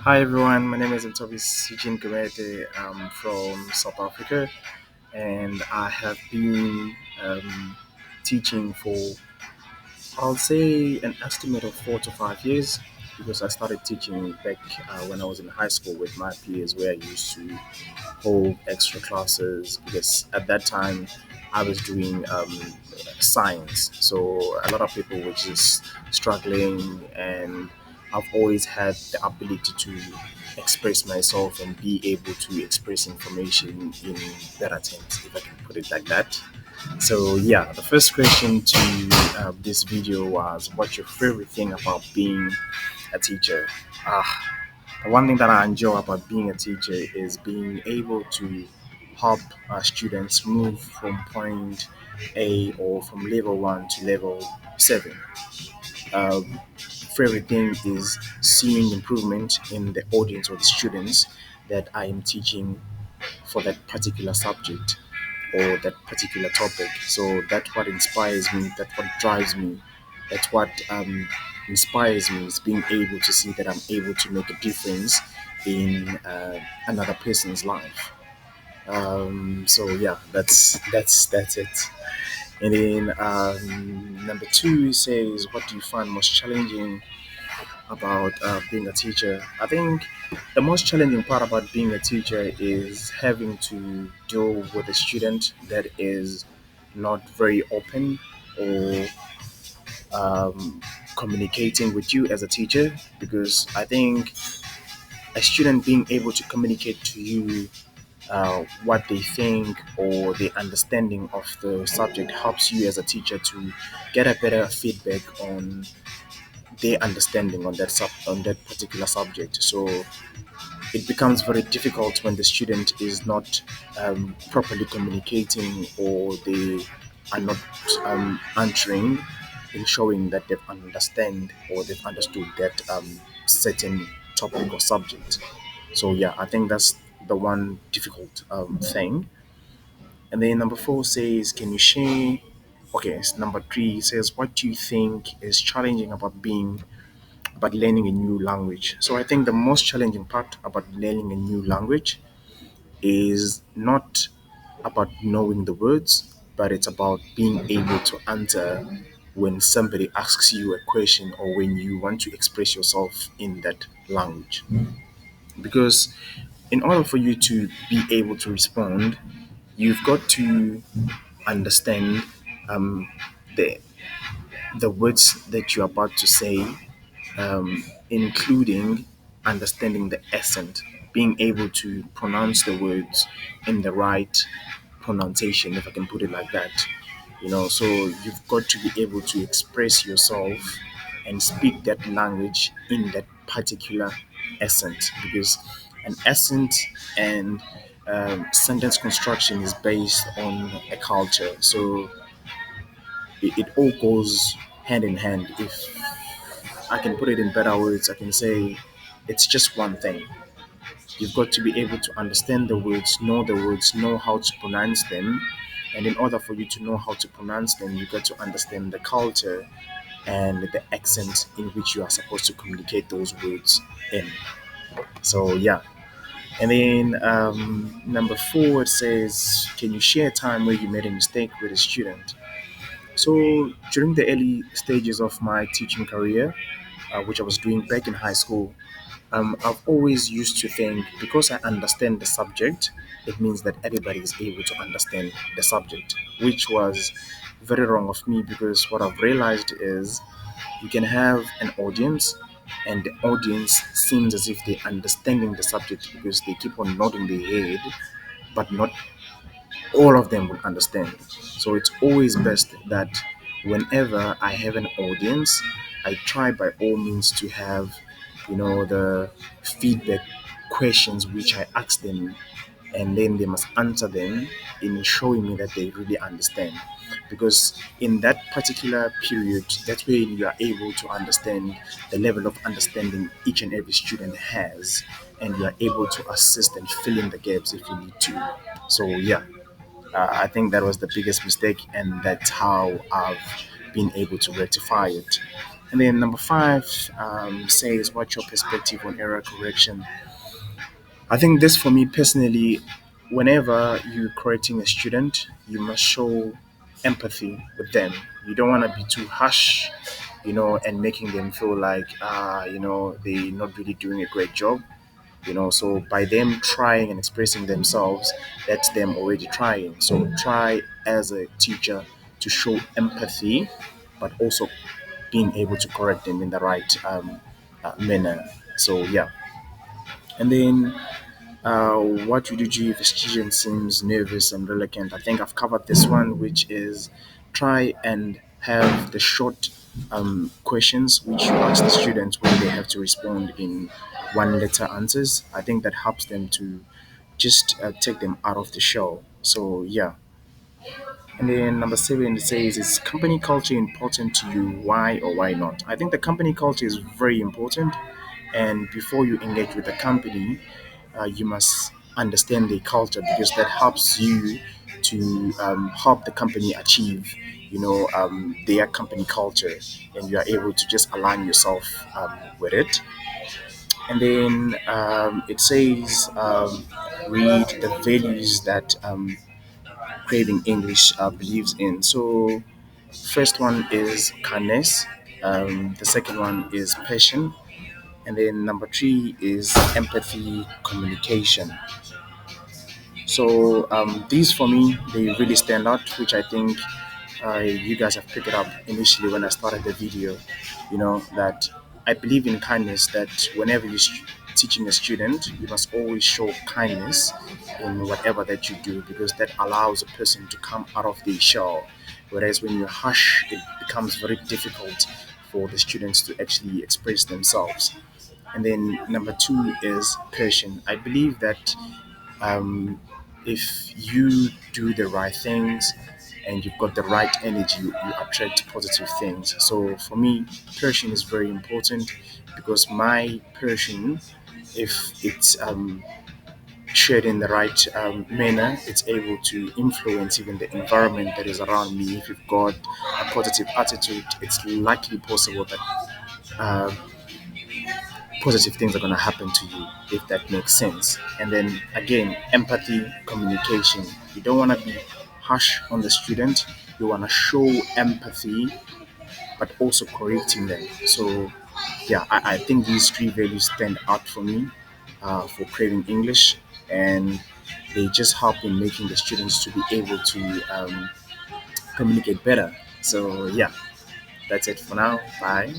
Hi everyone, my name is mthobisi Eugene I'm from South Africa, and I have been teaching for, I'll say, an estimate of 4 to 5 years, because I started teaching back when I was in high school with my peers, where I used to hold extra classes, because at that time I was doing science. So a lot of people were just struggling, and I've always had the ability to express myself and be able to express information in better terms, if I can put it like that. So yeah, the first question to this video was, what's your favorite thing about being a teacher? Ah, the one thing that I enjoy about being a teacher is being able to help students move from point A, or from level 1 to level 7. Favorite thing is seeing improvement in the audience or the students that I am teaching for that particular subject or that particular topic. So that's what inspires me, that's what drives me, that's what inspires me, is being able to see that I'm able to make a difference in another person's life. So yeah, that's it. And then number two says, what do you find most challenging about being a teacher? I think the most challenging part about being a teacher is having to deal with a student that is not very open, or communicating with you as a teacher, because I think a student being able to communicate to you what they think or the understanding of the subject helps you as a teacher to get a better feedback on their understanding on on that particular subject. So it becomes very difficult when the student is not properly communicating, or they are not answering in showing that they've understand or they've understood that certain topic or subject. So yeah, I think that's the one difficult thing. And then number four says, can you share? Okay, number three says, what do you think is challenging about learning a new language? So I think the most challenging part about learning a new language is not about knowing the words, but it's about being able to answer when somebody asks you a question, or when you want to express yourself in that language. Because in order for you to be able to respond, you've got to understand um, the the words that you're about to say, including understanding the accent, being able to pronounce the words in the right pronunciation, if I can put it like that. So you've got to be able to express yourself and speak that language in that particular accent, because an accent and sentence construction is based on a culture. So it all goes hand in hand. If I can put it in better words, I can say it's just one thing. You've got to be able to understand the words, know how to pronounce them. And in order for you to know how to pronounce them, you've got to understand the culture and the accent in which you are supposed to communicate those words in. So, yeah. And then number four, it says, can you share a time where you made a mistake with a student? So, during the early stages of my teaching career, which I was doing back in high school, I've always used to think, because I understand the subject, it means that everybody is able to understand the subject, which was very wrong of me, because what I've realized is you can have an audience, and the audience seems as if they're understanding the subject because they keep on nodding their head, but not all of them will understand. So it's always best that whenever I have an audience, I try by all means to have, the feedback questions which I ask them, and then they must answer them in showing me that they really understand. Because in that particular period, that's when you are able to understand the level of understanding each and every student has, and you are able to assist and fill in the gaps if you need to. So yeah, I think that was the biggest mistake, and that's how I've been able to rectify it. And then number five says, what's your perspective on error correction? I think this for me personally, whenever you're correcting a student, you must show empathy with them. You don't want to be too harsh, and making them feel like, they're not really doing a great job. So by them trying and expressing themselves, that's them already trying. So try as a teacher to show empathy, but also being able to correct them in the right manner. So yeah. And then what would you do if a student seems nervous and reluctant? I think I've covered this one, which is try and have the short questions which you ask the students when they have to respond in one letter answers. I think that helps them to just take them out of the show. So yeah. And then number seven, it says, is company culture important to you? Why or why not? I think the company culture is very important. And before you engage with the company, you must understand their culture because that helps you to help the company achieve, their company culture, and you are able to just align yourself with it. And then it says, read the values that Craving English believes in. So, first one is kindness. The second one is passion, and then number three is empathy, communication. So these for me, they really stand out, which I think you guys have picked it up initially when I started the video. That I believe in kindness. That whenever you're teaching a student, you must always show kindness in whatever that you do because that allows a person to come out of the shell. Whereas when you hush, it becomes very difficult for the students to actually express themselves. And then number two is passion. I believe that um, if you do the right things and you've got the right energy, you attract positive things. So for me, passion is very important because my passion, if it's shared in the right manner, it's able to influence even the environment that is around me. If you've got a positive attitude, it's likely possible that uh, positive things are going to happen to you, if that makes sense. And then again, empathy, communication. You don't want to be harsh on the student. You want to show empathy, but also correcting them. So yeah, I think these three values stand out for me for Craving English, and they just help in making the students to be able to communicate better. So yeah, that's it for now. Bye.